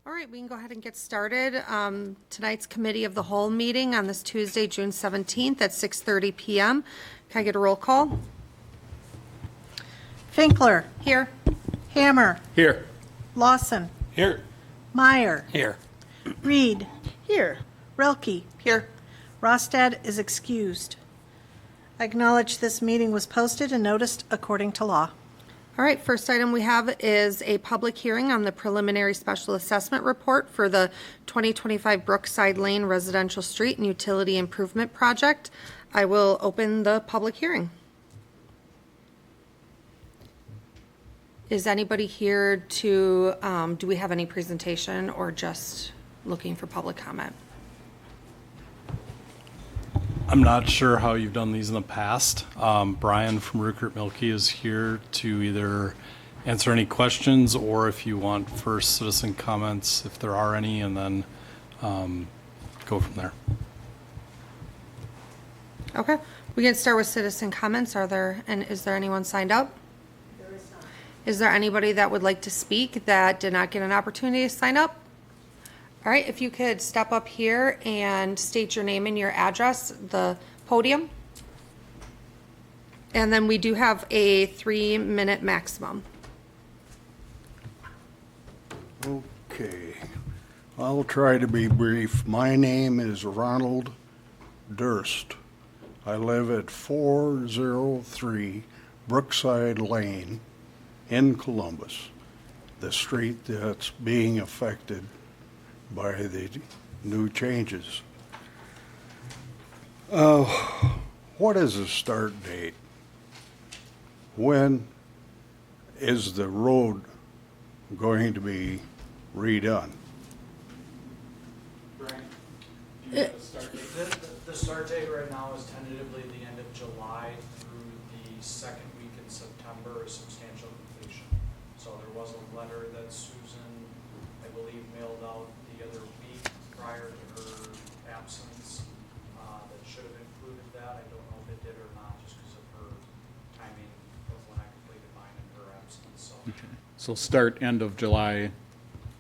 All right, we can go ahead and get started. Tonight's Committee of the Whole meeting on this Tuesday, June 17th at 6:30 PM. Can I get a roll call? Finkler. Here. Hammer. Here. Lawson. Here. Meyer. Here. Reed. Here. Relke. Here. Rostad is excused. I acknowledge this meeting was posted and noticed according to law. All right, first item we have is a public hearing on the preliminary special assessment report for the 2025 Brookside Lane Residential Street and Utility Improvement Project. I will open the public hearing. Is anybody here to, do we have any presentation or just looking for public comment? I'm not sure how you've done these in the past. Brian from Rupert Milky is here to either answer any questions or if you want first citizen comments, if there are any, and then go from there. Okay, we can start with citizen comments. Is there anyone signed up? There is not. Is there anybody that would like to speak that did not get an opportunity to sign up? All right, if you could step up here and state your name and your address, the podium. And then we do have a 3-minute maximum. Okay, I'll try to be brief. My name is Ronald Durst. I live at 403 Brookside Lane in Columbus, the street that's being affected by the new changes. What is the start date? When is the road going to be redone? Brian, do you have a start date? The start date right now is tentatively the end of July through the second week in September is substantial completion. So there was a letter that Susan, I believe, mailed out the other week prior to her absence that should have included that. I don't know if it did or not, just because of her timing of when I completed mine and her absence. So So start end of July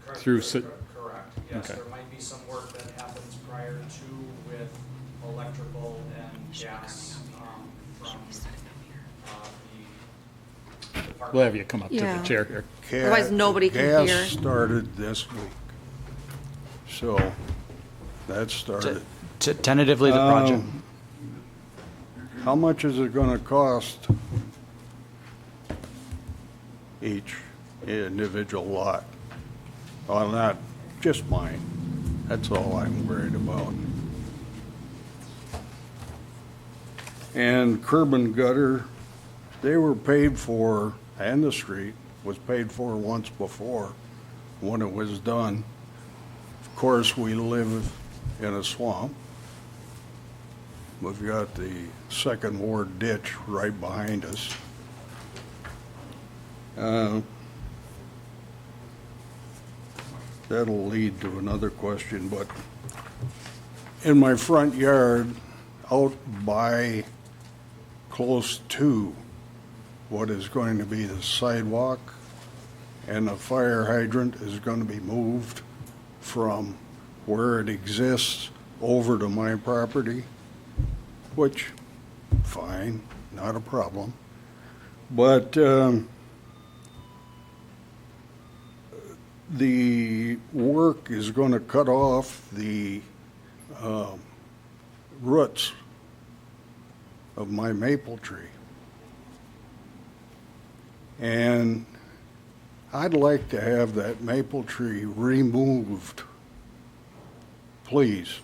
correct, through. correct. Yes, Okay. there might be some work that happens prior to with electrical and gas from the department. We'll have you come up to Yeah. the chair here. Otherwise, nobody can hear. Gas started this week. So, that started. Tentatively, the project. How much is it gonna cost each individual lot? Well, not just mine. That's all I'm worried about. And curb and gutter, they were paid for, and the street was paid for once before when it was done. Of course, we live in a swamp. We've got the Second Ward ditch right behind us. That'll lead to another question, but in my front yard, out by close to what is going to be the sidewalk, and the fire hydrant is going to be moved from where it exists over to my property, which, fine, not a problem. But the work is going to cut off the roots of my maple tree. And I'd like to have that maple tree removed, please.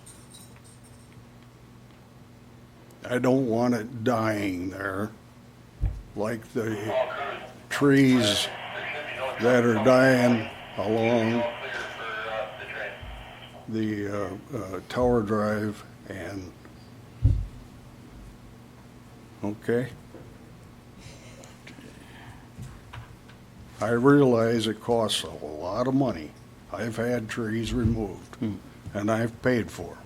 I don't want it dying there like the trees that are dying along the Tower Drive and, okay. I realize it costs a lot of money. I've had trees removed and I've paid for them.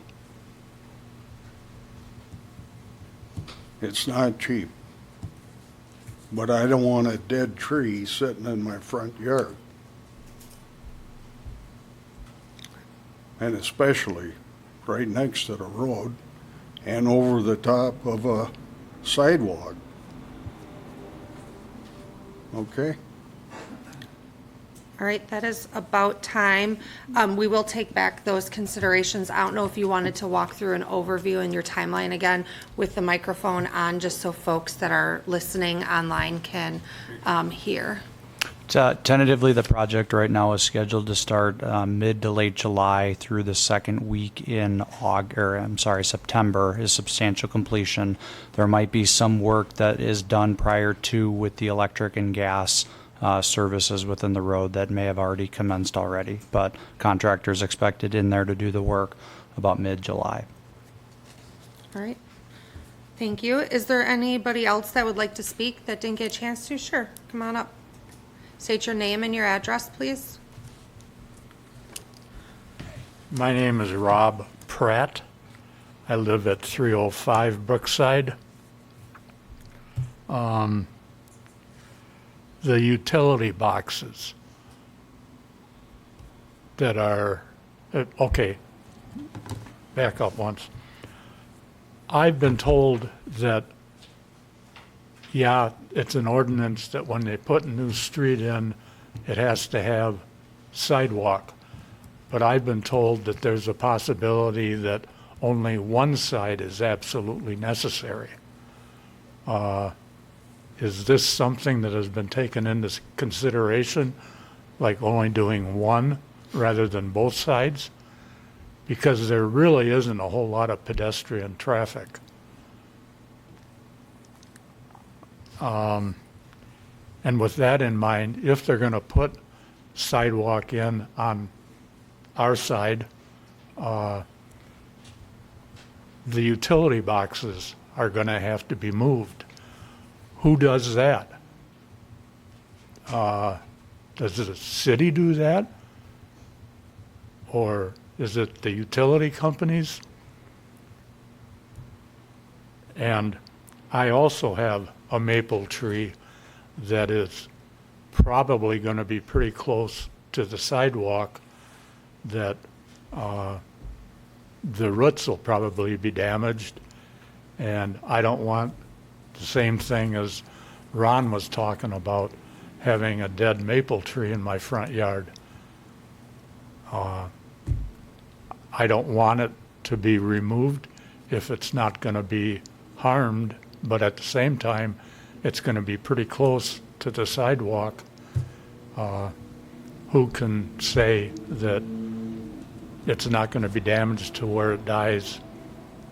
It's not cheap. But I don't want a dead tree sitting in my front yard. and especially right next to the road and over the top of a sidewalk. Okay? All right, that is about time. We will take back those considerations. I don't know if you wanted to walk through an overview in your timeline again with the microphone on, just so folks that are listening online can hear. Tentatively, the project right now is scheduled to start mid to late July through the second week in September is substantial completion. There might be some work that is done prior to with the electric and gas services within the road that may have already commenced already, but contractors expected in there to do the work about mid-July. All right. Thank you. Is there anybody else that would like to speak that didn't get a chance to? Sure, come on up. State your name and your address, please. My name is Rob Pratt. I live at 305 Brookside. The utility boxes that are, okay, back up once. I've been told that, yeah, it's an ordinance that when they put a new street in, it has to have sidewalk. But I've been told that there's a possibility that only one side is absolutely necessary. Is this something that has been taken into consideration, like only doing one rather than both sides? Because there really isn't a whole lot of pedestrian traffic. And with that in mind, if they're going to put sidewalk in on our side, the utility boxes are going to have to be moved. Who does that? Does the city do that? Or is it the utility companies? And I also have a maple tree that is probably going to be pretty close to the sidewalk that the roots will probably be damaged, and I don't want the same thing as Ron was talking about, having a dead maple tree in my front yard. I don't want it to be removed if it's not going to be harmed, but at the same time, it's going to be pretty close to the sidewalk. Who can say that it's not going to be damaged to where it dies?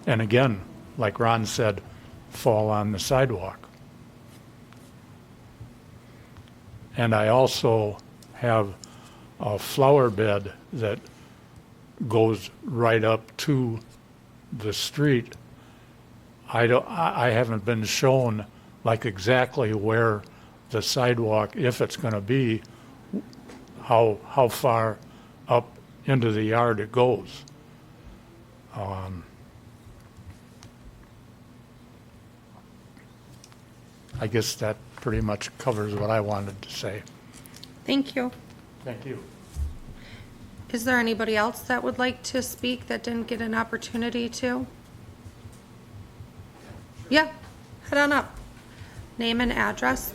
And again, like Ron said, fall on the sidewalk. And I also have a flower bed that goes right up to the street. I haven't been shown like exactly where the sidewalk, if it's going to be, how far up into the yard it goes. I guess that pretty much covers what I wanted to say. Thank you. Thank you. Is there anybody else that would like to speak that didn't get an opportunity to? Yeah, head on up. Name and address.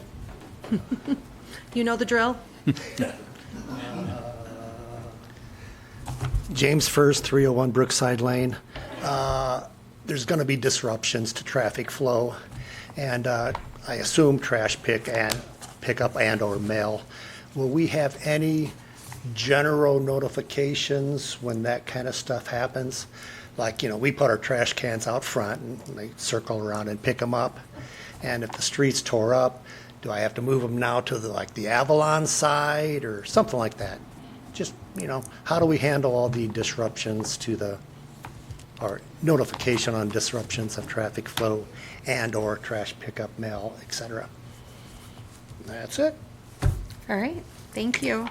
You know the drill. James First, 301 Brookside Lane. There's going to be disruptions to traffic flow, and I assume trash pickup and or mail. Will we have any general notifications when that kind of stuff happens? Like, we put our trash cans out front and they circle around and pick them up. And if the street's tore up, do I have to move them now to the Avalon side or something like that? Just, how do we handle all the disruptions or notification on disruptions of traffic flow and or trash pickup, mail, etc.? That's it. All right, thank you.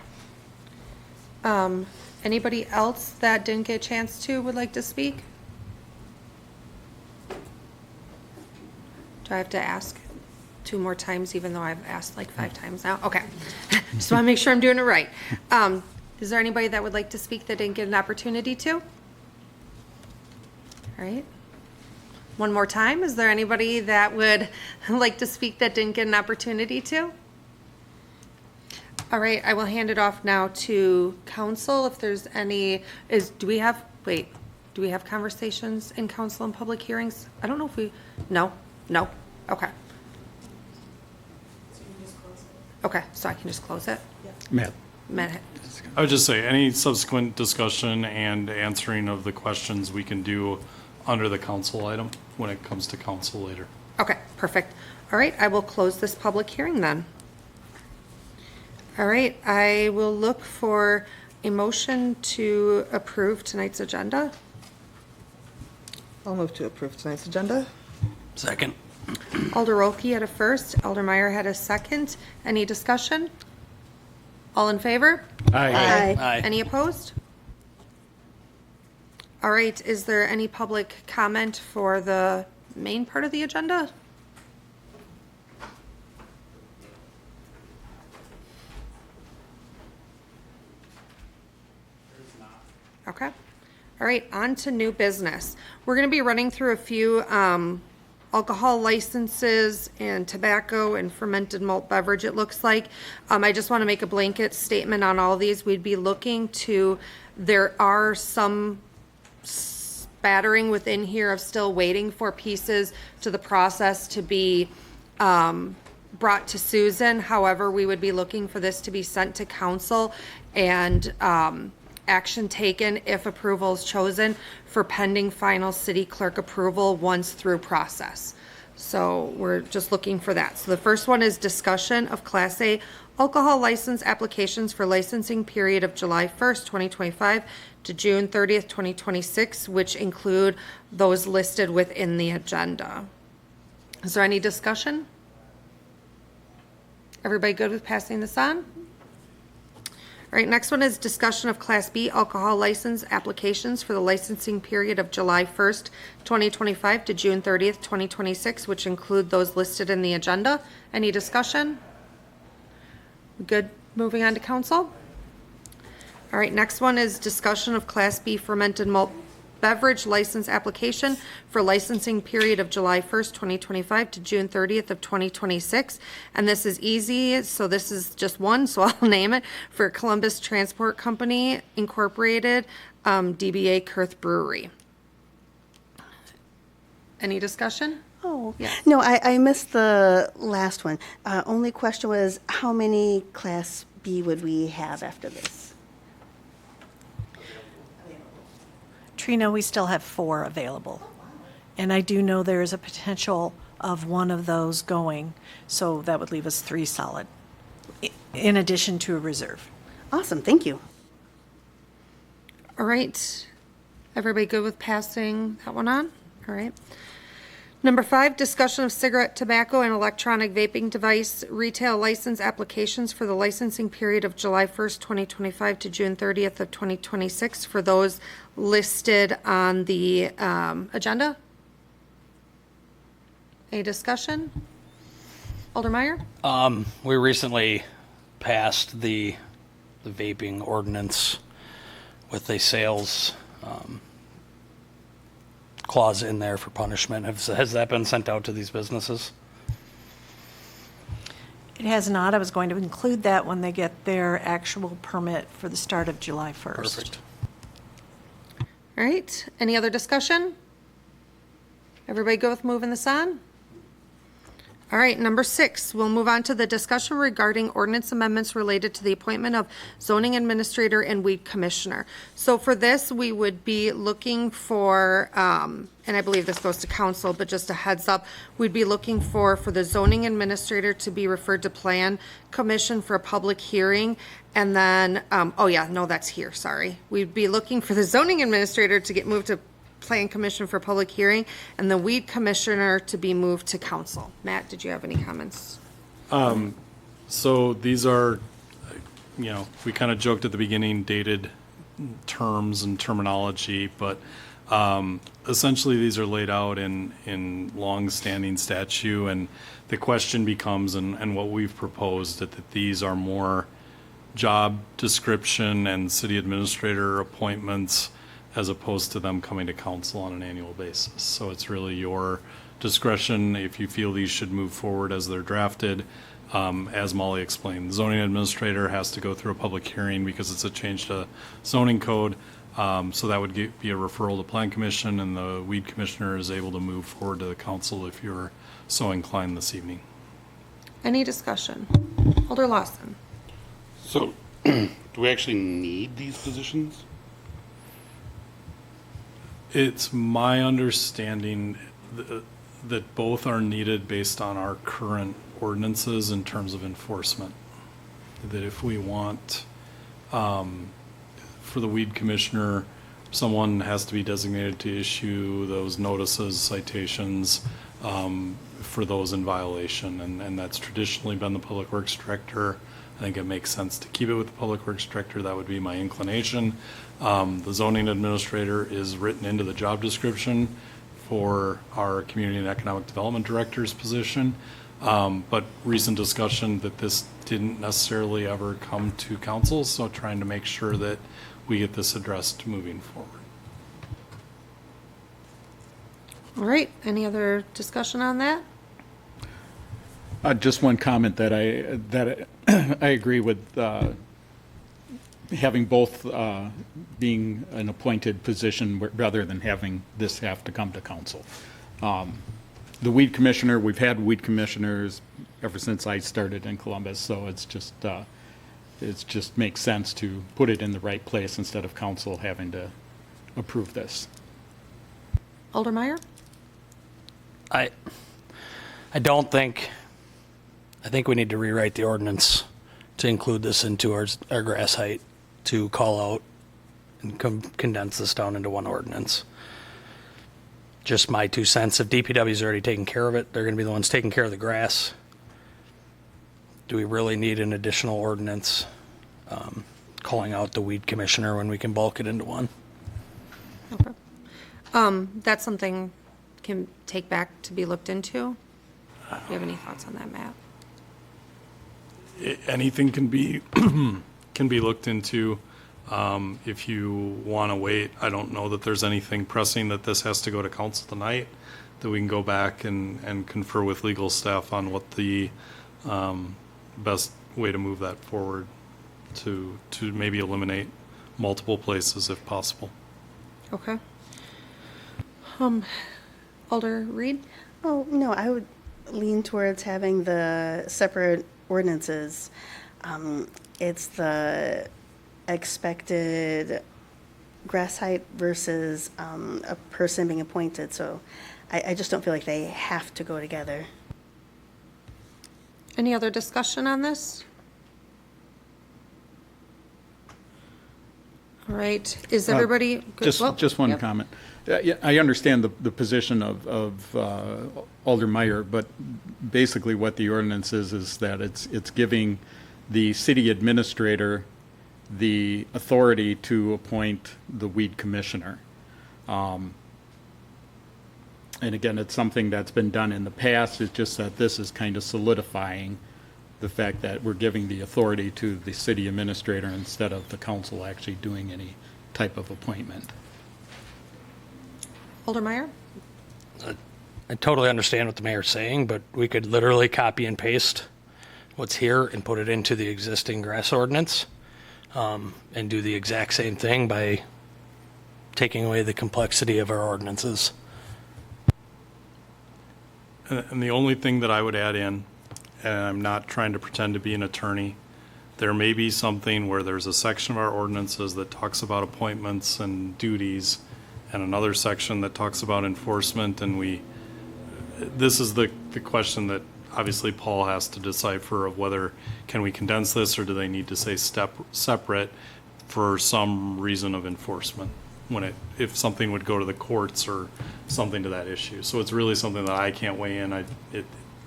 Anybody else that didn't get a chance to would like to speak? Do I have to ask 2 more times, even though I've asked like 5 times now? Okay, just want to make sure I'm doing it right. Is there anybody that would like to speak that didn't get an opportunity to? All right. One more time, is there anybody that would like to speak that didn't get an opportunity to? All right, I will hand it off now to council if there's any, do we have conversations in council and public hearings? I don't know if no, okay. Okay, so I can just close it? Matt. Matt, I would just say, any subsequent discussion and answering of the questions we can do under the council item when it comes to council later. okay, perfect. All right, I will close this public hearing then. All right, I will look for a motion to approve tonight's agenda. I'll move to approve tonight's agenda. Second. Alder Rolke had a first, Alder Meyer had a second. Any discussion? All in favor? Aye. Any opposed? All right, is there any public comment for the main part of the agenda? Okay. All right, on to new business. We're going to be running through a few alcohol licenses and tobacco and fermented malt beverage, it looks like. I just want to make a blanket statement on all these. We'd be looking to, there are some spattering within here of still waiting for pieces to the process to be brought to Susan. However, we would be looking for this to be sent to council and action taken if approval is chosen for pending final city clerk approval once through process. So we're just looking for that. So the first one is discussion of Class A alcohol license applications for licensing period of July 1st, 2025 to June 30th, 2026, which include those listed within the agenda. Is there any discussion? Everybody good with passing this on? All right, next one is discussion of Class B alcohol license applications for the licensing period of July 1st, 2025 to June 30th, 2026, which include those listed in the agenda. Any discussion? Good, moving on to council. All right, next one is discussion of Class B fermented malt beverage license application for licensing period of July 1st, 2025 to June 30th of 2026. And this is easy, so this is just one, so I'll name it, for Columbus Transport Company Incorporated, DBA Kurth Brewery. Any discussion? Oh, Yeah. no, I missed the last one. Only question was, how many Class B would we have after this? Trina, we still have 4 available. And I do know there is a potential of one of those going, so that would leave us 3 solid, in addition to a reserve. Awesome, thank you. All right. Everybody good with passing that one on? All right. Number 5, discussion of cigarette, tobacco, and electronic vaping device retail license applications for the licensing period of July 1st, 2025 to June 30th of 2026 for those listed on the agenda. Any discussion? Alder Meyer? We recently passed the vaping ordinance with a sales clause in there for punishment. Has that been sent out to these businesses? It has not. I was going to include that when they get their actual permit for the start of July 1st. Perfect. All right. Any other discussion? Everybody go with moving this on? All right, number 6, we'll move on to the discussion regarding ordinance amendments related to the appointment of zoning administrator and weed commissioner. So for this, we would be looking for, and I believe this goes to council, but just a heads up, we'd be looking for the zoning administrator to be referred to plan commission for a public hearing. And then, oh yeah, no, that's here, sorry. We'd be looking for the zoning administrator to get moved to Plan Commission for public hearing, and the weed commissioner to be moved to council. Matt, did you have any comments? So these are, we kind of joked at the beginning, dated terms and terminology, but essentially these are laid out in long-standing statute, and the question becomes, and what we've proposed, that these are more job description and city administrator appointments as opposed to them coming to council on an annual basis. So it's really your discretion if you feel these should move forward as they're drafted. As Molly explained, the zoning administrator has to go through a public hearing because it's a change to zoning code. So that would be a referral to Plan Commission, and the weed commissioner is able to move forward to the council if you're so inclined this evening. Any discussion? Alder Lawson. So, do we actually need these positions? It's my understanding that both are needed based on our current ordinances in terms of enforcement. That if we want, for the weed commissioner, someone has to be designated to issue those notices, citations, for those in violation, and that's traditionally been the Public Works Director. I think it makes sense to keep it with the Public Works Director. That would be my inclination. The zoning administrator is written into the job description for our Community and Economic Development Director's position, but recent discussion that this didn't necessarily ever come to council, so trying to make sure that we get this addressed moving forward. All right, any other discussion on that? Just one comment that I agree with, having both being an appointed position rather than having this have to come to council. The weed commissioner, we've had weed commissioners ever since I started in Columbus, so it's just makes sense to put it in the right place instead of council having to approve this. Alder Meyer? I think we need to rewrite the ordinance to include this into our grass height, to call out and condense this down into one ordinance. Just my 2 cents. If DPW's already taking care of it, they're going to be the ones taking care of the grass. Do we really need an additional ordinance calling out the weed commissioner when we can bulk it into one? Okay. That's something can take back to be looked into. Do you have any thoughts on that, Matt? Anything can be looked into. If you want to wait, I don't know that there's anything pressing that this has to go to council tonight, that we can go back and confer with legal staff on what the best way to move that forward to maybe eliminate multiple places if possible. Okay. Alder Reed? Oh, no, I would lean towards having the separate ordinances. It's the expected grass height versus a person being appointed, so I just don't feel like they have to go together. Any other discussion on this? All right, is everybody good? Just one Yep. comment. Yeah, I understand the position of Alder Meyer, but basically what the ordinance is that it's giving the city administrator the authority to appoint the weed commissioner. And again, it's something that's been done in the past. It's just that this is kind of solidifying the fact that we're giving the authority to the city administrator instead of the council actually doing any type of appointment. Alder Meyer? I totally understand what the mayor's saying, but we could literally copy and paste what's here and put it into the existing grass ordinance, and do the exact same thing by taking away the complexity of our ordinances. And the only thing that I would add in, and I'm not trying to pretend to be an attorney, there may be something where there's a section of our ordinances that talks about appointments and duties, and another section that talks about enforcement, and this is the question that obviously Paul has to decipher of whether can we condense this or do they need to say separate for some reason of enforcement if something would go to the courts or something to that issue. So it's really something that I can't weigh in.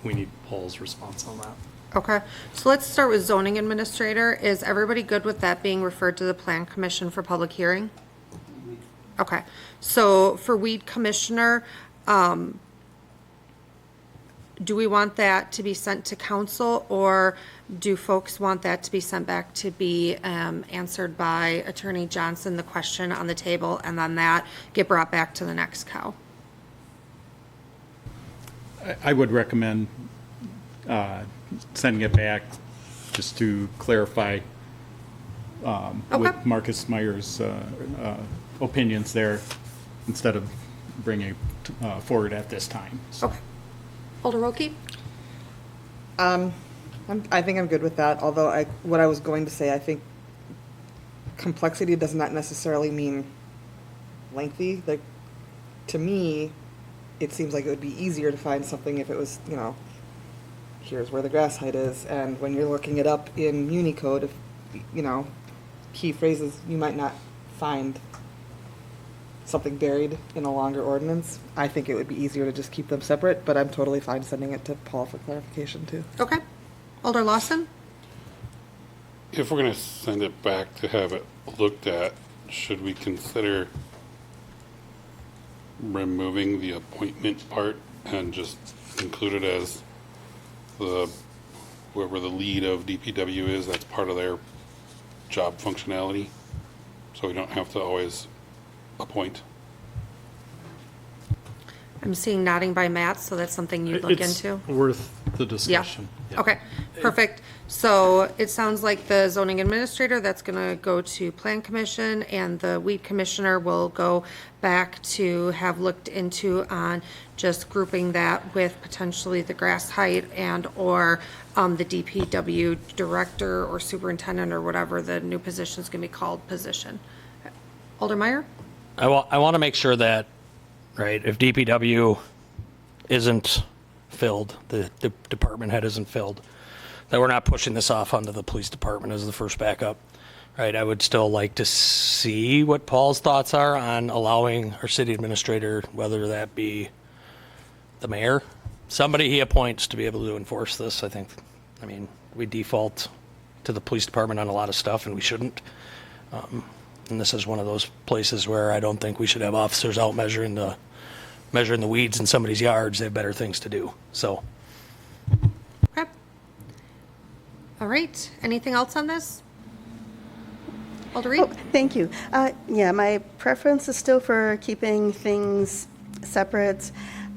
We need Paul's response on that. Okay, so let's start with zoning administrator. Is everybody good with that being referred to the plan commission for public hearing? Okay, so for weed commissioner, do we want that to be sent to council, or do folks want that to be sent back to be answered by Attorney Johnson, the question on the table, and then that get brought back to the next cow? I would recommend sending it back just to clarify with Marcus Meyer's opinions there, instead of bringing it forward at this time. So. Okay. Alder Roki? I think I'm good with that, although what I was going to say, I think complexity does not necessarily mean lengthy. Like, to me, it seems like it would be easier to find something if it was, here's where the grass height is, and when you're looking it up in Unicode, if, key phrases, you might not find something buried in a longer ordinance. I think it would be easier to just keep them separate, but I'm totally fine sending it to Paul for clarification too. Okay. Alder Lawson? If we're going to send it back to have it looked at, should we consider removing the appointment part and just include it as whoever the lead of DPW is, that's part of their job functionality, so we don't have to always appoint? I'm seeing nodding by Matt, so that's something you'd look It's into? worth the discussion. Yeah. Okay, perfect. So it sounds like the zoning administrator, that's gonna go to plan commission, and the weed commissioner will go back to have looked into on just grouping that with potentially the grass height and or the DPW director or superintendent or whatever the new position is gonna be called position. Alder Meyer? I want to make sure that, right, if DPW isn't filled, the department head isn't filled, that we're not pushing this off onto the police department as the first backup, right? I would still like to see what Paul's thoughts are on allowing our city administrator, whether that be the mayor, somebody he appoints to be able to enforce this. I mean, we default to the police department on a lot of stuff, and we shouldn't. And this is one of those places where I don't think we should have officers out measuring the weeds in somebody's yards. They have better things to do. So, Okay. All right, anything else on this? Alder Reed? Oh, thank you. Yeah, my preference is still for keeping things separate.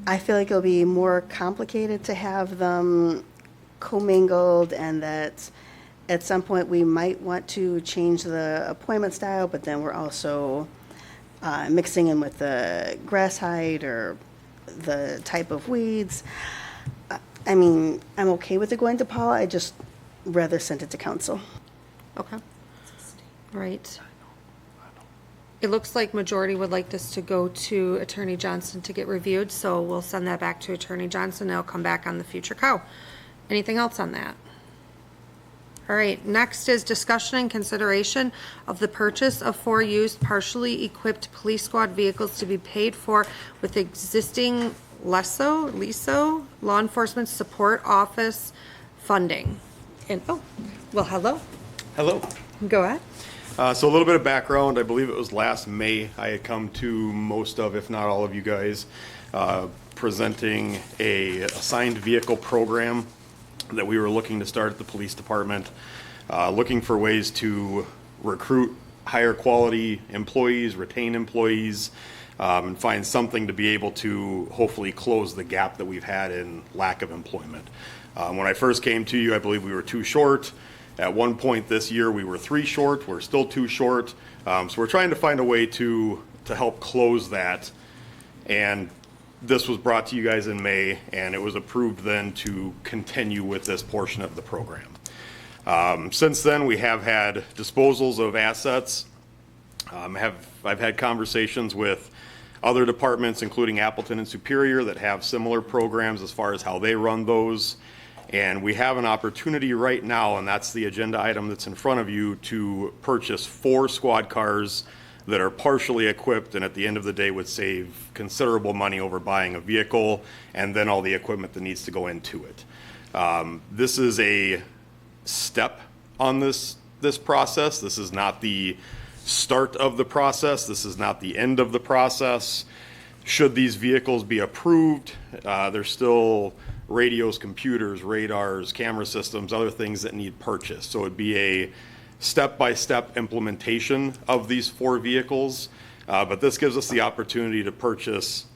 I feel like it'll be more complicated to have them commingled, and that at some point we might want to change the appointment style, but then we're also mixing in with the grass height or the type of weeds. I mean, I'm okay with it going to Paul. I just rather send it to council. Okay. Right. It looks like majority would like this to go to Attorney Johnson to get reviewed, so we'll send that back to Attorney Johnson. It'll come back on the future cow. Anything else on that? All right, next is discussion and consideration of the purchase of 4 used partially equipped police squad vehicles to be paid for with existing LISO, Law Enforcement Support Office funding. And, hello. Hello. Go ahead. So a little bit of background. I believe it was last May I had come to most of, if not all of you guys, presenting a assigned vehicle program that we were looking to start at the police department, looking for ways to recruit higher quality employees, retain employees, and find something to be able to hopefully close the gap that we've had in lack of employment. When I first came to you, I believe we were 2 short. At one point this year, we were 3 short. We're still 2 short. So we're trying to find a way to help close that. And this was brought to you guys in May, and it was approved then to continue with this portion of the program. Since then, we have had disposals of assets. I've had conversations with other departments, including Appleton and Superior, that have similar programs as far as how they run those. And we have an opportunity right now, and that's the agenda item that's in front of you, to purchase 4 squad cars that are partially equipped, and at the end of the day would save considerable money over buying a vehicle and then all the equipment that needs to go into it. This is a step on this process. This is not the start of the process. This is not the end of the process. Should these vehicles be approved, there's still radios, computers, radars, camera systems, other things that need purchased. So it'd be a step-by-step implementation of these 4 vehicles. But this gives us the opportunity to purchase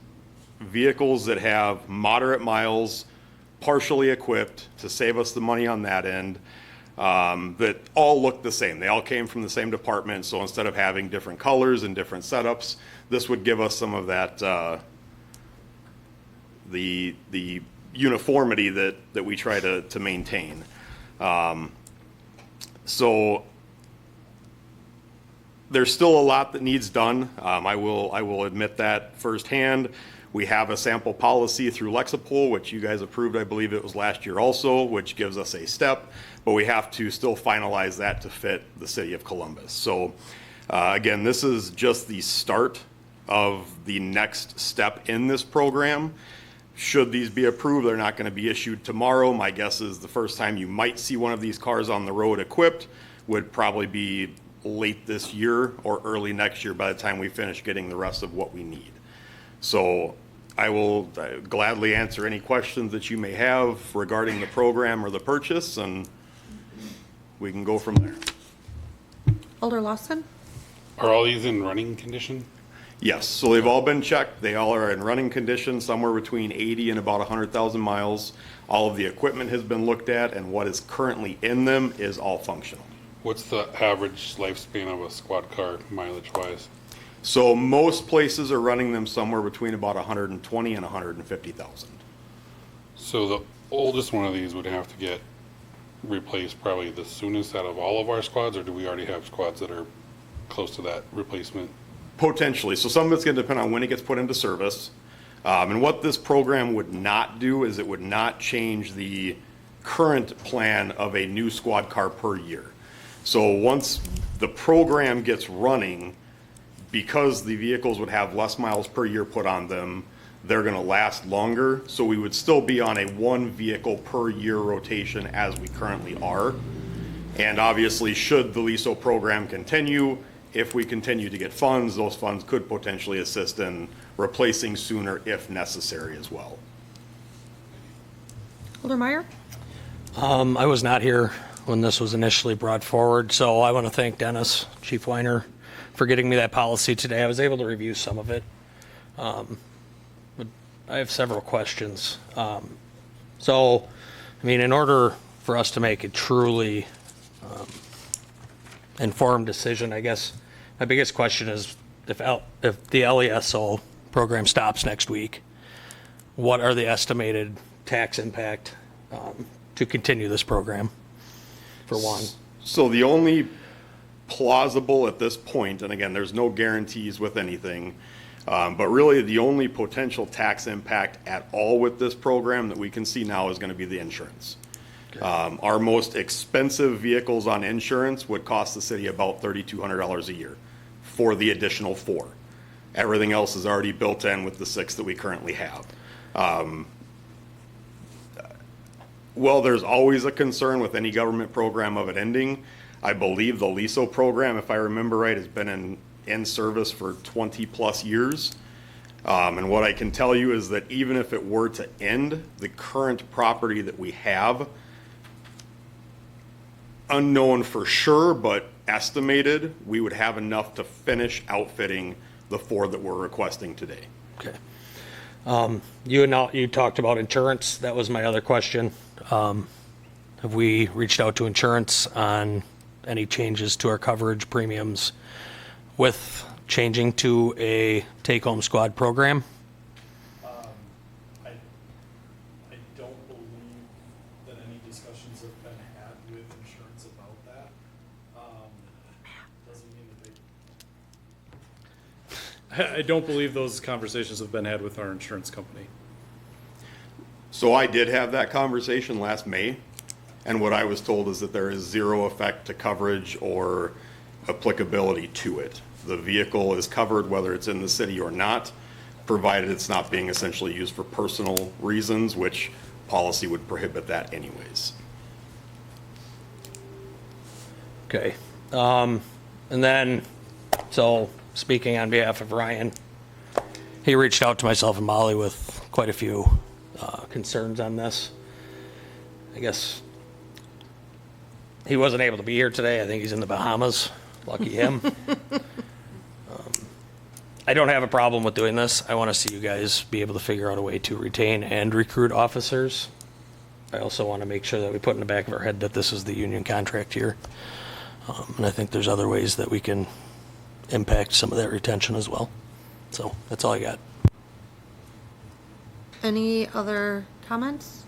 vehicles that have moderate miles, partially equipped, to save us the money on that end, that all look the same. They all came from the same department, so instead of having different colors and different setups, this would give us some of that, the uniformity that we try to maintain. So there's still a lot that needs done. I will admit that firsthand. We have a sample policy through Lexipol, which you guys approved, I believe it was last year also, which gives us a step, but we have to still finalize that to fit the city of Columbus. So again, this is just the start of the next step in this program. Should these be approved, they're not going to be issued tomorrow. My guess is the first time you might see one of these cars on the road equipped would probably be late this year or early next year by the time we finish getting the rest of what we need. So I will gladly answer any questions that you may have regarding the program or the purchase, and we can go from there. Alder Lawson? Are all these in running condition? Yes, so they've all been checked. They all are in running condition, somewhere between 80 and about 100,000 miles. All of the equipment has been looked at, and what is currently in them is all functional. What's the average lifespan of a squad car mileage-wise? So most places are running them somewhere between about 120 and 150,000. So the oldest one of these would have to get replaced probably the soonest out of all of our squads, or do we already have squads that are close to that replacement? Potentially. So some of it's going to depend on when it gets put into service. And what this program would not do is it would not change the current plan of a new squad car per year. So once the program gets running, because the vehicles would have less miles per year put on them, they're going to last longer. So we would still be on a 1 vehicle per year rotation as we currently are. And obviously, should the LISO program continue, if we continue to get funds, those funds could potentially assist in replacing sooner if necessary as well. Alder Meyer? I was not here when this was initially brought forward, so I want to thank Dennis, Chief Weiner, for getting me that policy today. I was able to review some of it. But I have several questions. So, I mean, in order for us to make a truly informed decision, I guess my biggest question is if the LESO program stops next week, what are the estimated tax impact to continue this program, for one? So the only plausible at this point, and again, there's no guarantees with anything, but really the only potential tax impact at all with this program that we can see now is going to be the insurance. Our most expensive vehicles on insurance would cost the city about $3,200 a year for the additional 4. Everything else is already built in with the 6 that we currently have. Well, there's always a concern with any government program of it ending. I believe the LISO program, if I remember right, has been in service for 20 plus years. And what I can tell you is that even if it were to end, the current property that we have, unknown for sure, but estimated, we would have enough to finish outfitting the 4 that we're requesting today. Okay. You talked about insurance. That was my other question. Have we reached out to insurance on any changes to our coverage premiums with changing to a take-home squad program? I don't believe that any discussions have been had with insurance about that. Doesn't mean that they... I don't believe those conversations have been had with our insurance company. So I did have that conversation last May, and what I was told is that there is 0 effect to coverage or applicability to it. The vehicle is covered whether it's in the city or not, provided it's not being essentially used for personal reasons, which policy would prohibit that anyways. Okay. And then, so speaking on behalf of Ryan, he reached out to myself and Molly with quite a few concerns on this. I guess he wasn't able to be here today. I think he's in the Bahamas. Lucky him. I don't have a problem with doing this. I want to see you guys be able to figure out a way to retain and recruit officers. I also want to make sure that we put in the back of our head that this is the union contract year. And I think there's other ways that we can impact some of that retention as well. So that's all I got. Any other comments?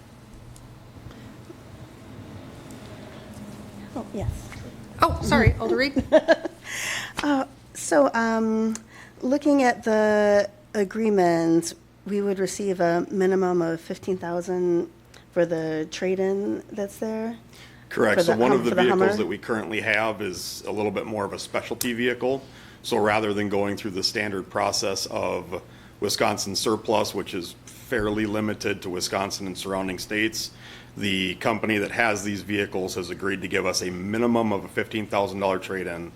Oh, yes. Oh, sorry, Alder Reed. So, looking at the agreement, we would receive a minimum of 15,000 for the trade-in that's there? Correct. For So one of the for Hummer? vehicles that we currently have is a little bit more of a specialty vehicle. So rather than going through the standard process of Wisconsin surplus, which is fairly limited to Wisconsin and surrounding states, the company that has these vehicles has agreed to give us a minimum of a $15,000 trade-in.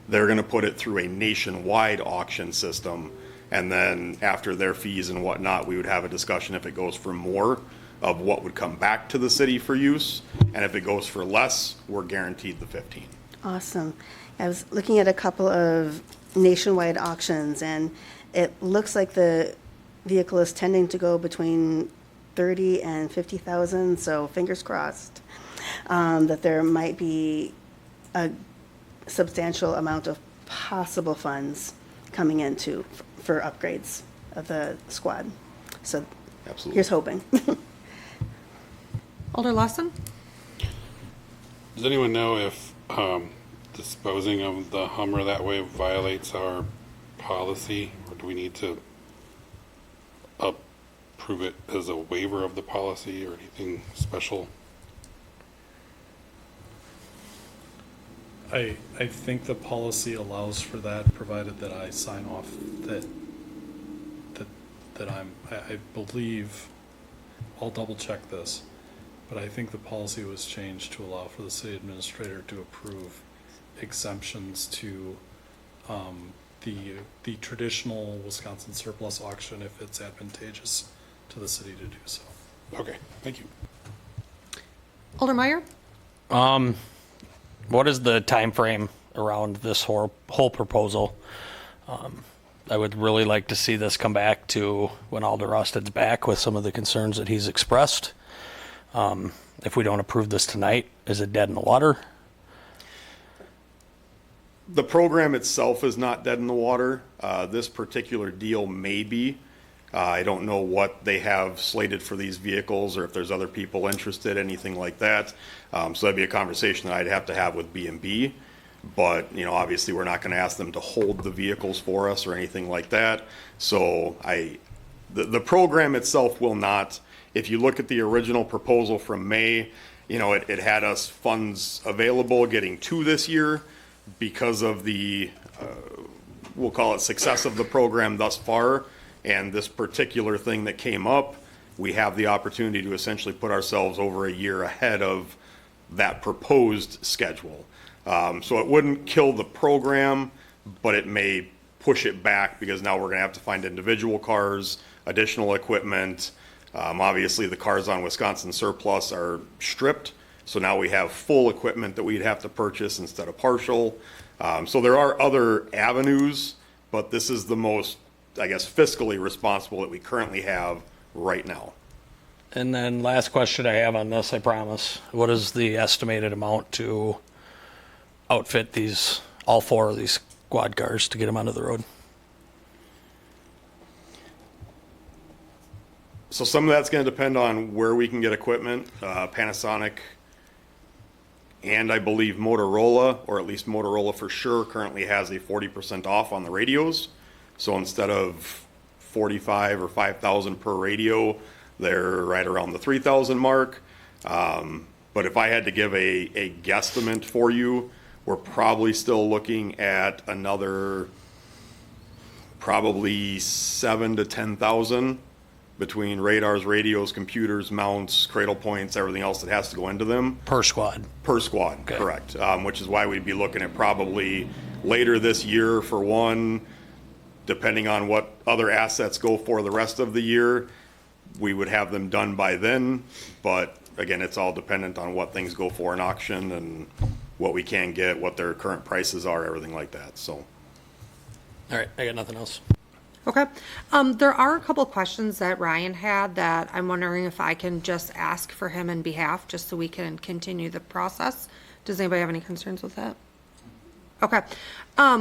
They're going to put it through a nationwide auction system. And then after their fees and whatnot, we would have a discussion if it goes for more of what would come back to the city for use. And if it goes for less, we're guaranteed the 15. Awesome. I was looking at a couple of nationwide auctions, and it looks like the vehicle is tending to go between 30 and 50,000, so fingers crossed that there might be a substantial amount of possible funds coming into for upgrades of the squad. So Absolutely. here's hoping. Alder Lawson? Does anyone know if disposing of the Hummer that way violates our policy, or do we need to approve it as a waiver of the policy or anything special? I think the policy allows for that, provided that I sign off that I believe, I'll double check this, but I think the policy was changed to allow for the city administrator to approve exemptions to the traditional Wisconsin surplus auction if it's advantageous to the city to do so. Okay, thank you. Alder Meyer? What is the time frame around this whole proposal? I would really like to see this come back to when Alder Rosted's back with some of the concerns that he's expressed. If we don't approve this tonight, is it dead in the water? The program itself is not dead in the water. This particular deal may be. I don't know what they have slated for these vehicles or if there's other people interested, anything like that. So that'd be a conversation that I'd have to have with B&B. But, you know, obviously we're not going to ask them to hold the vehicles for us or anything like that. So the program itself will not. If you look at the original proposal from May, you know, it had us funds available getting 2 this year because of the, we'll call it success of the program thus far. And this particular thing that came up, we have the opportunity to essentially put ourselves over a year ahead of that proposed schedule. So it wouldn't kill the program, but it may push it back because now we're going to have to find individual cars, additional equipment. Obviously, the cars on Wisconsin surplus are stripped, so now we have full equipment that we'd have to purchase instead of partial. So there are other avenues, but this is the most, I guess, fiscally responsible that we currently have right now. And then last question I have on this, I promise. What is the estimated amount to outfit these, all 4 of these quad cars to get them onto the road? So some of that's going to depend on where we can get equipment. Panasonic and I believe Motorola, or at least Motorola for sure, currently has a 40% off on the radios. So instead of 45 or 5,000 per radio, they're right around the 3,000 mark. But if I had to give a guesstimate for you, we're probably still looking at another probably 7,000 to 10,000 between radars, radios, computers, mounts, cradle points, everything else that has to go into them. Per squad? Per squad, Okay. Correct. Which is why we'd be looking at probably later this year for one, depending on what other assets go for the rest of the year, we would have them done by then, but again, it's all dependent on what things go for in auction and what we can get, what their current prices are, everything like that, so. All right, I got nothing else. Okay. There are a couple questions that Ryan had that I'm wondering if I can just ask for him in behalf, just so we can continue the process. Does anybody have any concerns with that? Okay.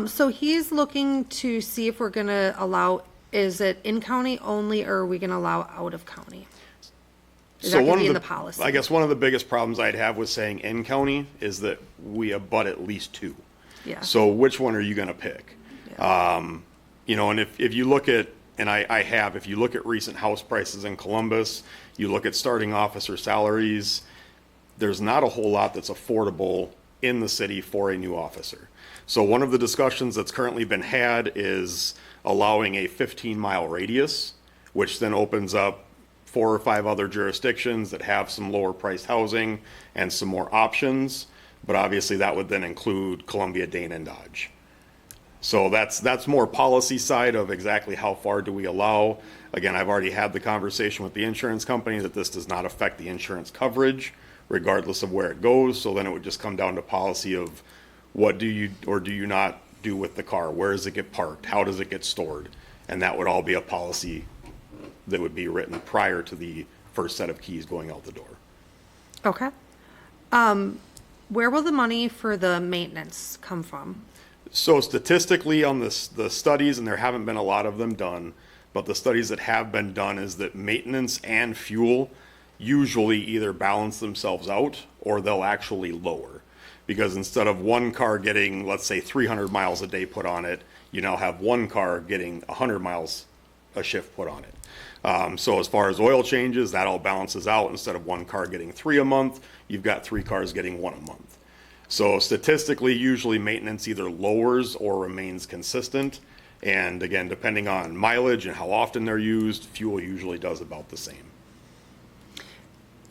So he's looking to see if we're gonna allow, is it in county only, or are we gonna allow out of county? Is that gonna be in the policy? I guess one of the biggest problems I'd have with saying in county is that we abut at least two. Yeah. So which one are you gonna pick? You know, and if you look at, and if you look at recent house prices in Columbus, you look at starting officer salaries, there's not a whole lot that's affordable in the city for a new officer. So one of the discussions that's currently been had is allowing a 15-mile radius, which then opens up 4 or 5 other jurisdictions that have some lower priced housing and some more options. But obviously that would then include Columbia, Dane, and Dodge. So that's more policy side of exactly how far do we allow. Again, I've already had the conversation with the insurance company that this does not affect the insurance coverage regardless of where it goes. So then it would just come down to policy of what do you or do you not do with the car? Where does it get parked? How does it get stored? And that would all be a policy that would be written prior to the first set of keys going out the door. Okay. Where will the money for the maintenance come from? So statistically on the studies, and there haven't been a lot of them done, but the studies that have been done is that maintenance and fuel usually either balance themselves out or they'll actually lower. Because instead of one car getting, let's say, 300 miles a day put on it, you now have one car getting 100 miles a shift put on it. So as far as oil changes, that all balances out. Instead of one car getting 3 a month, you've got 3 cars getting 1 a month. So statistically, usually maintenance either lowers or remains consistent. And again, depending on mileage and how often they're used, fuel usually does about the same.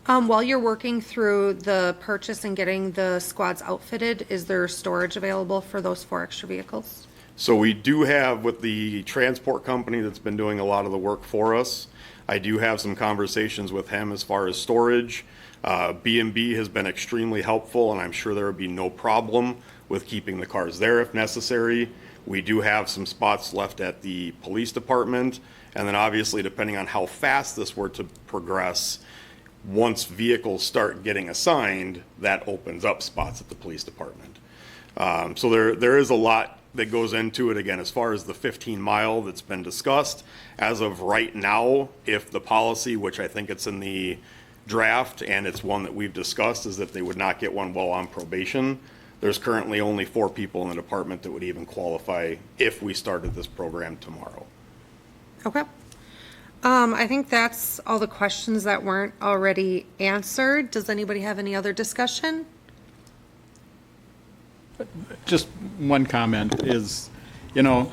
While you're working through the purchase and getting the squads outfitted, is there storage available for those 4 extra vehicles? So we do have, with the transport company that's been doing a lot of the work for us, I do have some conversations with him as far as storage. B&B has been extremely helpful, and I'm sure there would be no problem with keeping the cars there if necessary. We do have some spots left at the police department, and then obviously, depending on how fast this were to progress, once vehicles start getting assigned, that opens up spots at the police department. So there is a lot that goes into it. Again, as far as the 15-mile that's been discussed, as of right now, if the policy, which I think it's in the draft, and it's one that we've discussed, is that they would not get one while on probation. There's currently only 4 people in the department that would even qualify if we started this program tomorrow. Okay. I think that's all the questions that weren't already answered. Does anybody have any other discussion? Just one comment is, you know,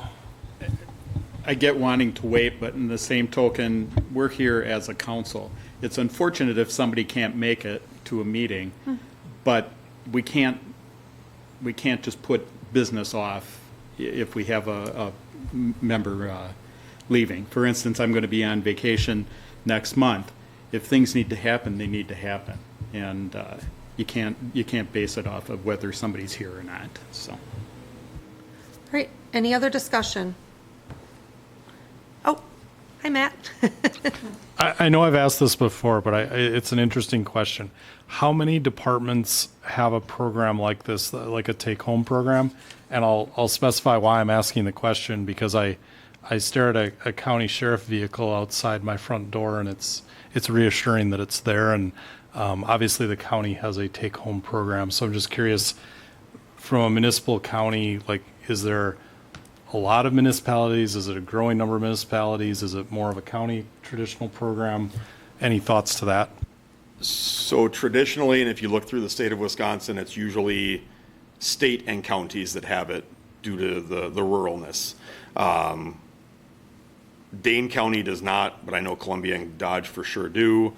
I get wanting to wait, but in the same token, we're here as a council. It's unfortunate if somebody can't make it to a meeting, but we can't just put business off if we have a member leaving. For instance, I'm going to be on vacation next month. If things need to happen, they need to happen, and you can't base it off of whether somebody's here or not. So, All right. Any other discussion? Oh, hi, Matt. I know I've asked this before, but it's an interesting question. How many departments have a program like this, like a take-home program? And I'll specify why I'm asking the question, because I stare at a county sheriff vehicle outside my front door, and it's reassuring that it's there. And obviously the county has a take-home program. So I'm just curious, from a municipal county, like, is there a lot of municipalities? Is it a growing number of municipalities? Is it more of a county traditional program? Any thoughts to that? So traditionally, and if you look through the state of Wisconsin, it's usually state and counties that have it due to the ruralness. Dane County does not, but I know Columbia and Dodge for sure do.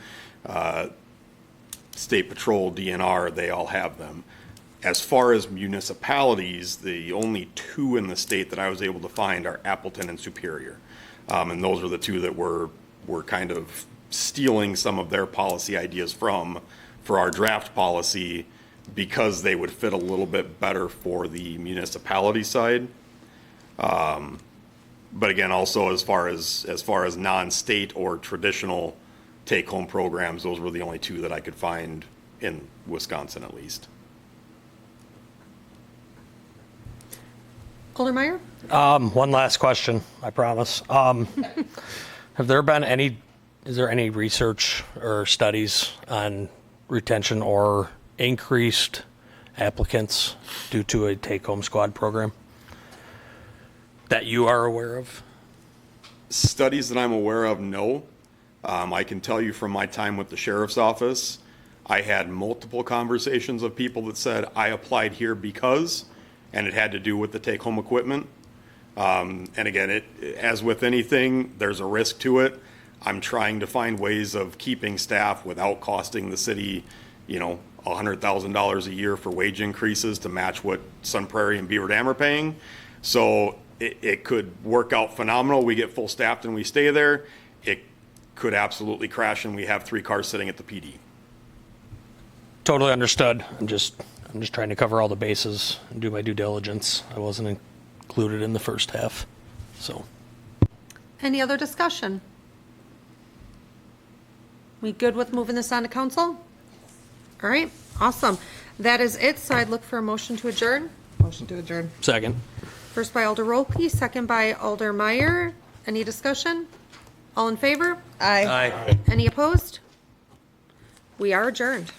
State Patrol, DNR, they all have them. As far as municipalities, the only 2 in the state that I was able to find are Appleton and Superior. And those are the 2 that we're kind of stealing some of their policy ideas from for our draft policy because they would fit a little bit better for the municipality side. But again, also as far as non-state or traditional take-home programs, those were the only two that I could find in Wisconsin at least. Alder Meyer? One last question, I promise. Is there any research or studies on retention or increased applicants due to a take-home squad program that you are aware of? Studies that I'm aware of, no. I can tell you from my time with the sheriff's office, I had multiple conversations of people that said, I applied here because, and it had to do with the take-home equipment. And again, as with anything, there's a risk to it. I'm trying to find ways of keeping staff without costing the city, $100,000 a year for wage increases to match what Sun Prairie and Beaver Dam are paying. So it could work out phenomenal. We get full staffed and we stay there. It could absolutely crash and we have 3 cars sitting at the PD. Totally understood. I'm just trying to cover all the bases and do my due diligence. I wasn't included in the first half, so. Any other discussion? We good with moving this on to council? All right, awesome. That is it, so I'd look for a motion to adjourn. Motion to adjourn. Second. First by Alder Rolke, second by Alder Meyer. Any discussion? All in favor? Aye. Any opposed? We are adjourned.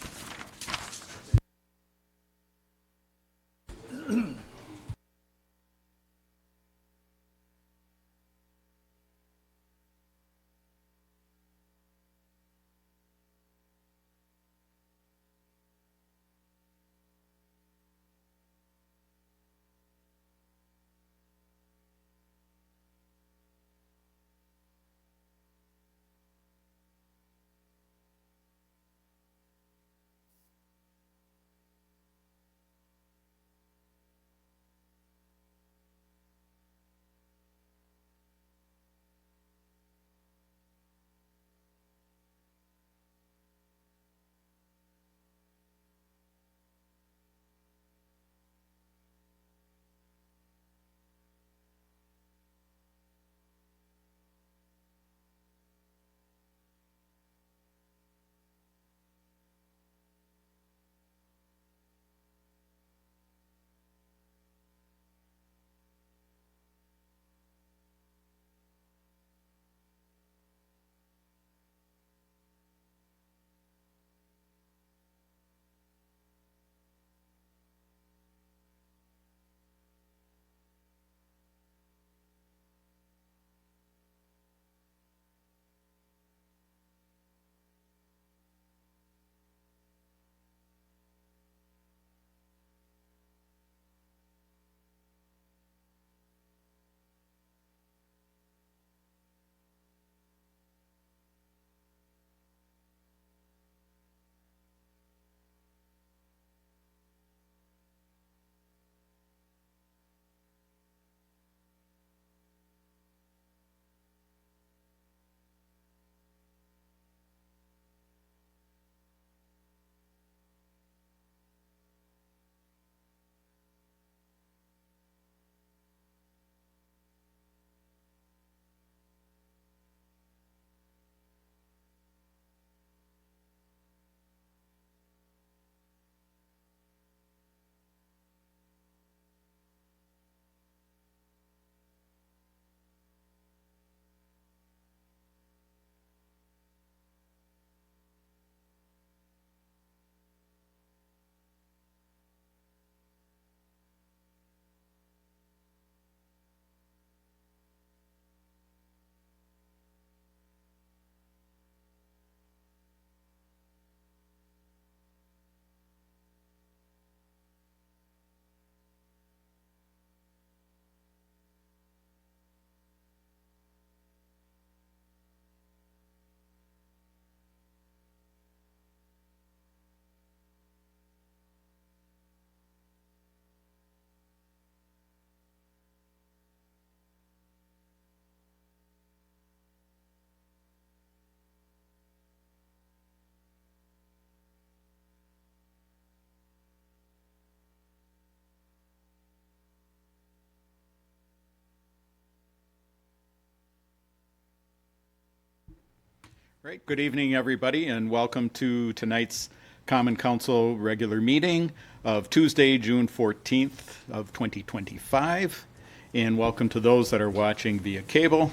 Right, good evening, everybody, and welcome to tonight's Common Council regular meeting of Tuesday, June 14th of 2025. And welcome to those that are watching via cable.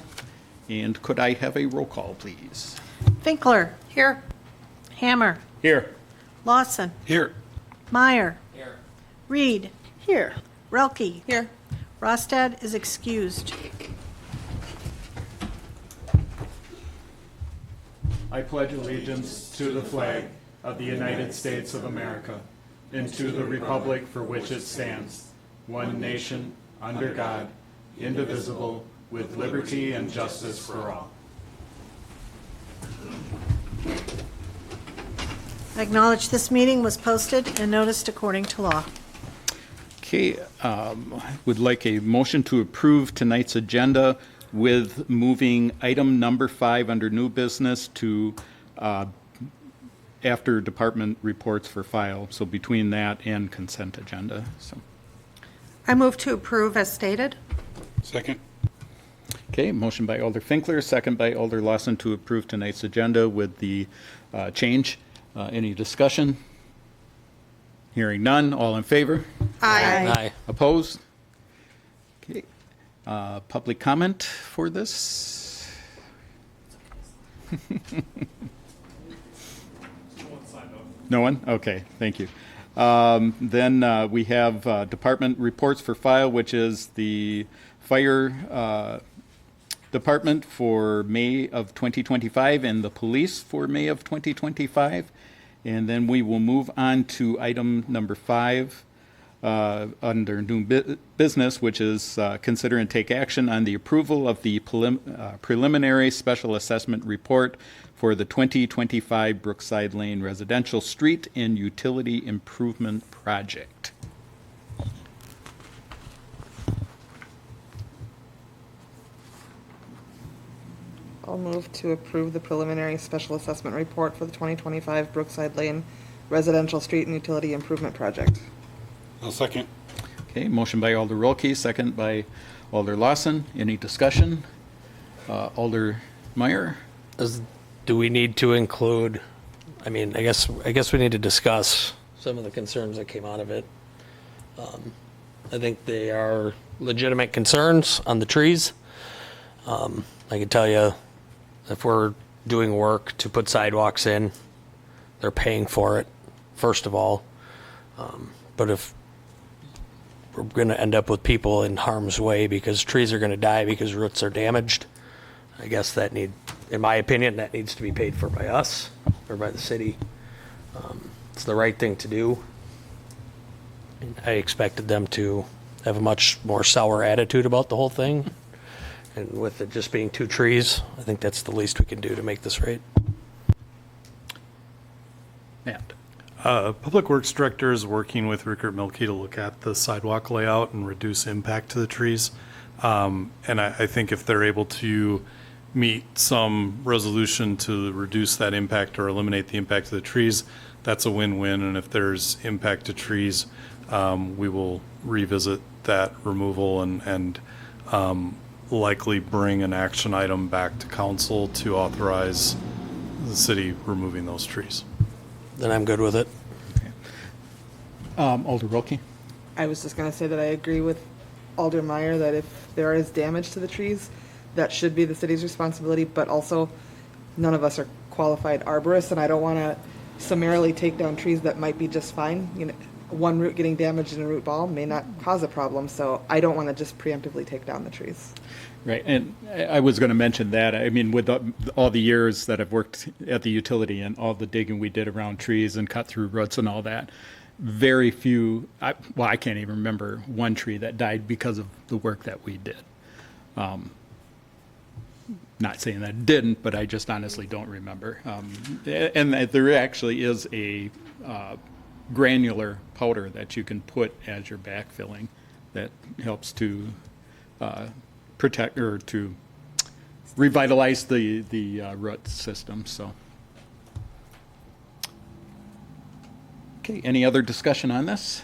And could I have a roll call, please? Finkler. Here. Hammer. Here. Lawson. Here. Meyer. Here. Reed. Here. Relke. Here. Rostad is excused. I pledge allegiance to the flag of the United States of America and to the republic for which it stands, one nation, under God, indivisible, with liberty and justice for all. I acknowledge this meeting was posted and noticed according to law. Okay, would like a motion to approve tonight's agenda with moving item number 5 under new business to after department reports for file. So between that and consent agenda. So. I move to approve as stated. Second. Okay, motion by Alder Finkler, second by Alder Lawson to approve tonight's agenda with the change. Any discussion? Hearing none, all in favor? Aye. Aye. Opposed? Okay. Public comment for this? No one? Okay, thank you. Then we have department reports for file, which is the fire department for May of 2025 and the police for May of 2025. And then we will move on to item number 5 under new business, which is consider and take action on the approval of the preliminary special assessment report for the 2025 Brookside Lane Residential Street and Utility Improvement Project. I'll move to approve the preliminary special assessment report for the 2025 Brookside Lane Residential Street and Utility Improvement Project. I'll second. Okay, motion by Alder Rolke, second by Alder Lawson. Any discussion? Alder Meyer? Do we need to include, I mean, I guess we need to discuss some of the concerns that came out of it. I think they are legitimate concerns on the trees. I can tell you, if we're doing work to put sidewalks in, they're paying for it, first of all. But if we're going to end up with people in harm's way because trees are going to die because roots are damaged, I guess in my opinion, that needs to be paid for by us or by the city. It's the right thing to do. And I expected them to have a much more sour attitude about the whole thing. And with it just being 2 trees, I think that's the least we can do to make this right. Matt? Public Works Director is working with Rickert Milke to look at the sidewalk layout and reduce impact to the trees. And I think if they're able to meet some resolution to reduce that impact or eliminate the impact of the trees, that's a win-win. And if there's impact to trees, we will revisit that removal and likely bring an action item back to council to authorize the city removing those trees. Then I'm good with it. Okay. Alder Rolke? I was just going to say that I agree with Alder Meyer that if there is damage to the trees, that should be the city's responsibility, but also none of us are qualified arborists, and I don't want to summarily take down trees that might be just fine. You know, one root getting damaged in a root ball may not cause a problem, so I don't want to just preemptively take down the trees. Right, and I was going to mention that. I mean, with all the years that I've worked at the utility and all the digging we did around trees and cut through roots and all that, very few, I can't even remember one tree that died because of the work that we did. Not saying that it didn't, but I just honestly don't remember. And there actually is a granular powder that you can put as you're backfilling that helps to protect or to revitalize the root system. So, okay, any other discussion on this?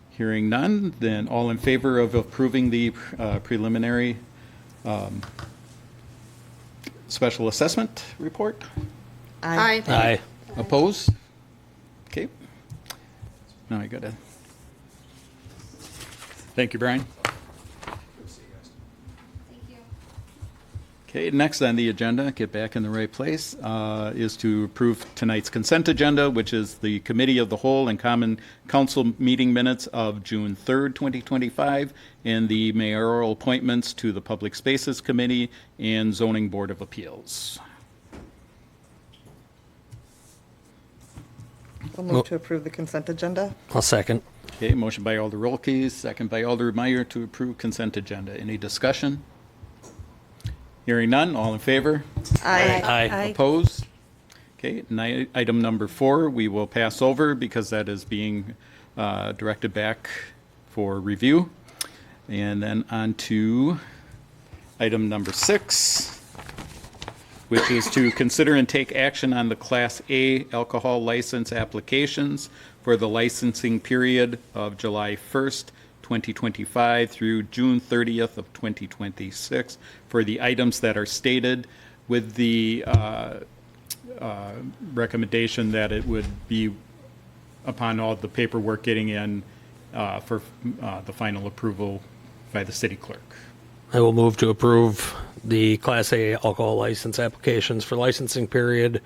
Hearing none, then all in favor of approving the preliminary special assessment report? Aye. Aye. Opposed? Okay. Now I gotta. Thank you, Brian. Okay, next on the agenda, get back in the right place, is to approve tonight's consent agenda, which is the Committee of the Whole and Common Council meeting minutes of June 3rd, 2025, and the mayoral appointments to the Public Spaces Committee and Zoning Board of Appeals. I'll move to approve the consent agenda. I'll second. Okay, motion by Alder Rolke, second by Alder Meyer to approve consent agenda. Any discussion? Hearing none, all in favor? Aye. Opposed? Okay, item number 4, we will pass over because that is being directed back for review. And then on to item number 6, which is to consider and take action on the Class A alcohol license applications for the licensing period of July 1st, 2025 through June 30th of 2026 for the items that are stated, with the recommendation that it would be upon all the paperwork getting in for the final approval by the city clerk. I will move to approve the Class A alcohol license applications for licensing period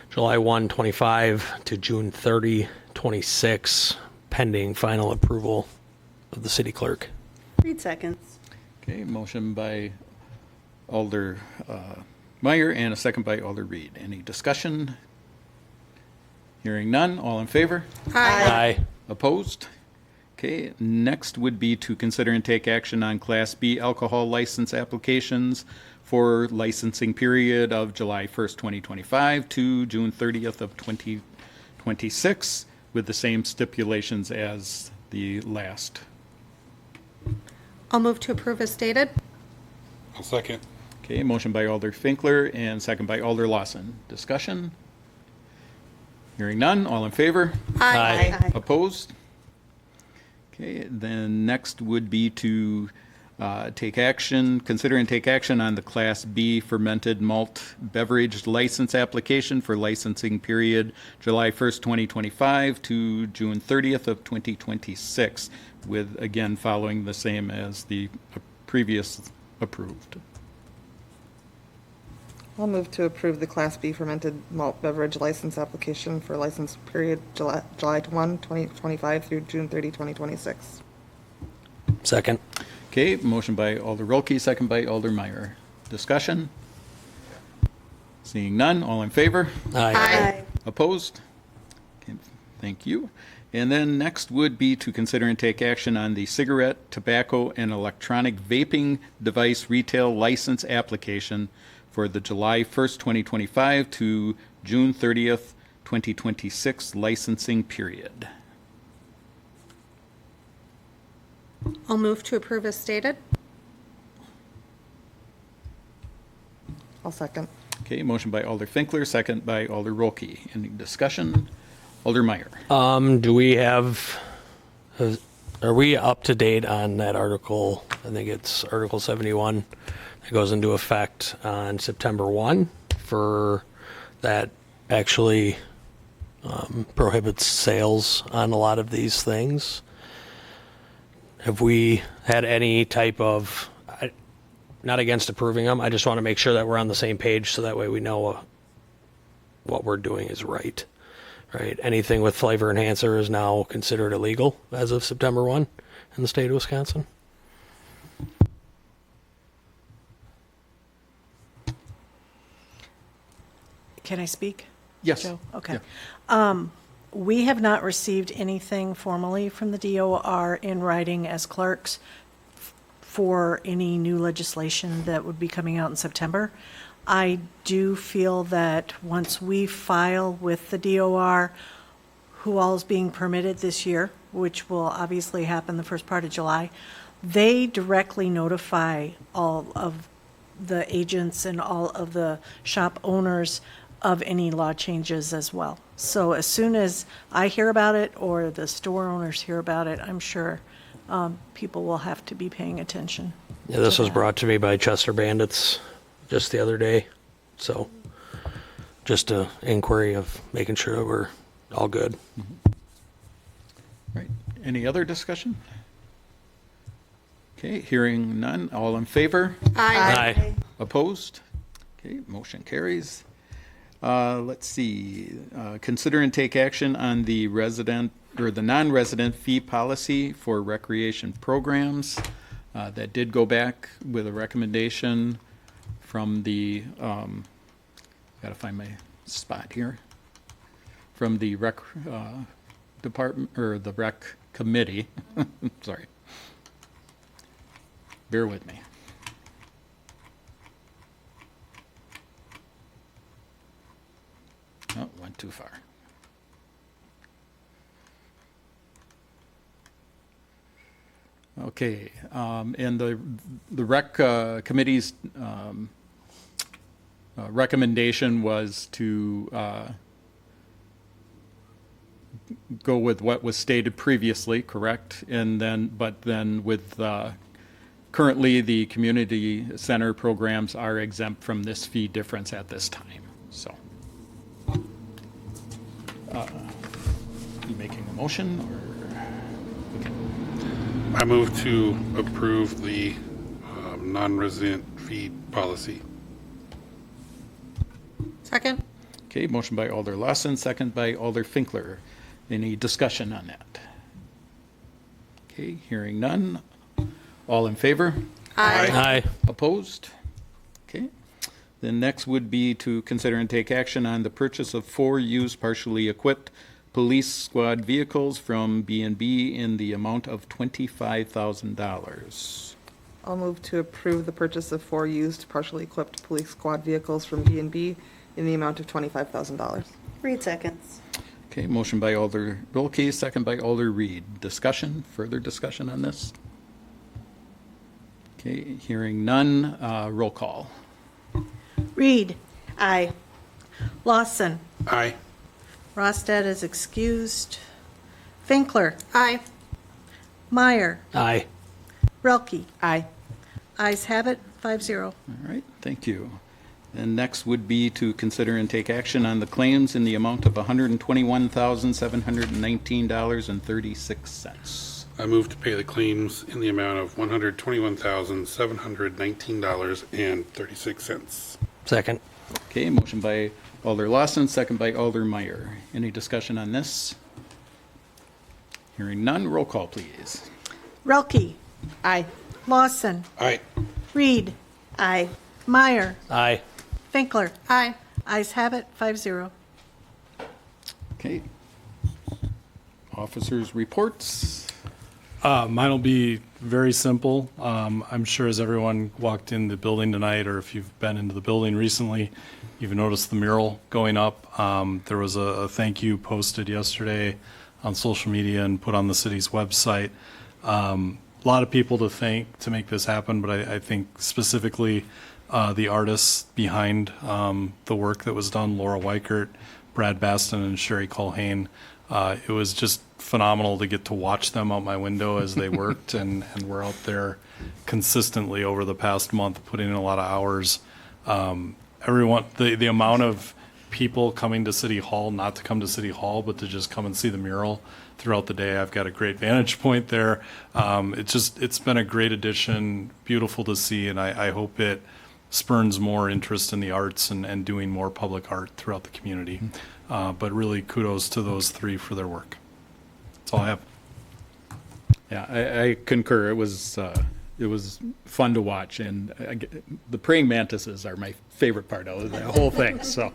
July 1, 25 to June 30, 26, pending final approval of the city clerk. Reed seconds. Okay, motion by Alder Meyer and a second by Alder Reed. Any discussion? Hearing none, all in favor? Aye. Opposed? Okay, next would be to consider and take action on Class B alcohol license applications for licensing period of July 1st, 2025 to June 30th of 2026 with the same stipulations as the last. I'll move to approve as stated. I'll second. Okay, motion by Alder Finkler and second by Alder Lawson. Discussion? Hearing none, all in favor? Aye. Opposed? Okay, then next would be to consider and take action on the Class B fermented malt beverage license application for licensing period July 1st, 2025 to June 30th of 2026, with, again, following the same as the previous approved. I'll move to approve the Class B fermented malt beverage license application for license period July 1, 2025 through June 30, 2026. Second. Okay, motion by Alder Rolke, second by Alder Meyer. Discussion? Seeing none, all in favor? Aye. Opposed? Okay, thank you. And then next would be to consider and take action on the cigarette, tobacco, and electronic vaping device retail license application for the July 1st, 2025 to June 30th, 2026 licensing period. I'll move to approve as stated. I'll second. Okay, motion by Alder Finkler, second by Alder Rolke. Any discussion? Alder Meyer. Do we have, are we up to date on that article? I think it's Article 71 that goes into effect on September 1 for that actually prohibits sales on a lot of these things. Have we had any type of, not against approving them, I just want to make sure that we're on the same page so that way we know what we're doing is right. Right? Anything with flavor enhancer is now considered illegal as of September 1 in the state of Wisconsin. Can I speak? Yes. Joe? Okay. Yeah. We have not received anything formally from the DOR in writing as clerks for any new legislation that would be coming out in September. I do feel that once we file with the DOR who all is being permitted this year, which will obviously happen the first part of July, they directly notify all of the agents and all of the shop owners of any law changes as well. So as soon as I hear about it or the store owners hear about it, I'm sure people will have to be paying attention. Yeah, this to was that. brought to me by Chester Bandits just the other day. So just a inquiry of making sure that we're all good. Right. Any other discussion? Okay, hearing none. All in favor? Aye. Opposed? Okay, motion carries. Let's see, consider and take action on the resident or the non-resident fee policy for recreation programs. That did go back with a recommendation from the, gotta find my spot here, from the rec department, or the rec committee, sorry. Bear with me. Oh, went too far. Okay, and the rec committee's recommendation was to go with what was stated previously, correct? And then, but then with currently the community center programs are exempt from this fee difference at this time. So, you making a motion or? Okay. I move to approve the non-resident fee policy. Second? Okay, motion by Alder Lawson, second by Alder Finkler. Any discussion on that? Okay, hearing none. All in favor? Aye. Opposed? Okay. Then next would be to consider and take action on the purchase of 4 used partially equipped police squad vehicles from B&B in the amount of $25,000. I'll move to approve the purchase of 4 used partially equipped police squad vehicles from B&B in the amount of $25,000. Reed seconds. Okay, motion by Alder Wilkie, second by Alder Reed. Discussion, further discussion on this? Okay, hearing none, roll call. Reed. Aye. Lawson. Aye. Rostad is excused. Finkler. Aye. Meyer. Aye. Relke. Aye. Ayes have it, 5-0. All right, thank you. And next would be to consider and take action on the claims in the amount of $121,719.36. I move to pay the claims in the amount of $121,719.36. Second. Okay, motion by Alder Lawson, second by Alder Meyer. Any discussion on this? Hearing none, roll call, please. Relke. Aye. Lawson. Aye. Reed. Aye. Meyer. Aye. Finkler. Aye. Ayes have it, 5-0. Okay. Officers' reports. Mine will be very simple. I'm sure as everyone walked in the building tonight, or if you've been into the building recently, you've noticed the mural going up. There was a thank you posted yesterday on social media and put on the city's website. A lot of people to thank to make this happen, but I think specifically the artists behind the work that was done, Laura Weichert, Brad Baston, and Sherry Colhane. It was just phenomenal to get to watch them out my window as they worked, and we're out there consistently over the past month putting in a lot of hours. Everyone, the amount of people coming to City Hall, not to come to City Hall, but to just come and see the mural throughout the day. I've got a great vantage point there. It's been a great addition, beautiful to see, and I hope it spurns more interest in the arts and doing more public art throughout the community. But really kudos to those 3 for their work. That's all I have. Yeah, I concur. It was fun to watch, and the praying mantises are my favorite part of the whole thing. So,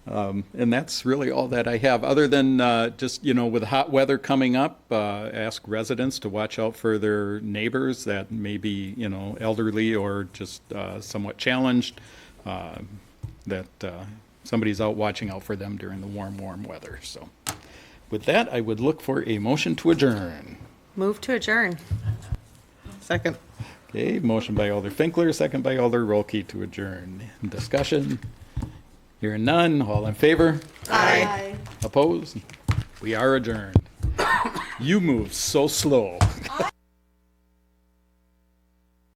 and that's really all that I have, other than just, with hot weather coming up, ask residents to watch out for their neighbors that may be, elderly or just somewhat challenged, that somebody's out watching out for them during the warm weather. So with that, I would look for a motion to adjourn. Move to adjourn. Second. Okay, motion by Alder Finkler, second by Alder Rolke to adjourn. Discussion? Hearing none, all in favor? Aye. Opposed? We are adjourned. You move so slow.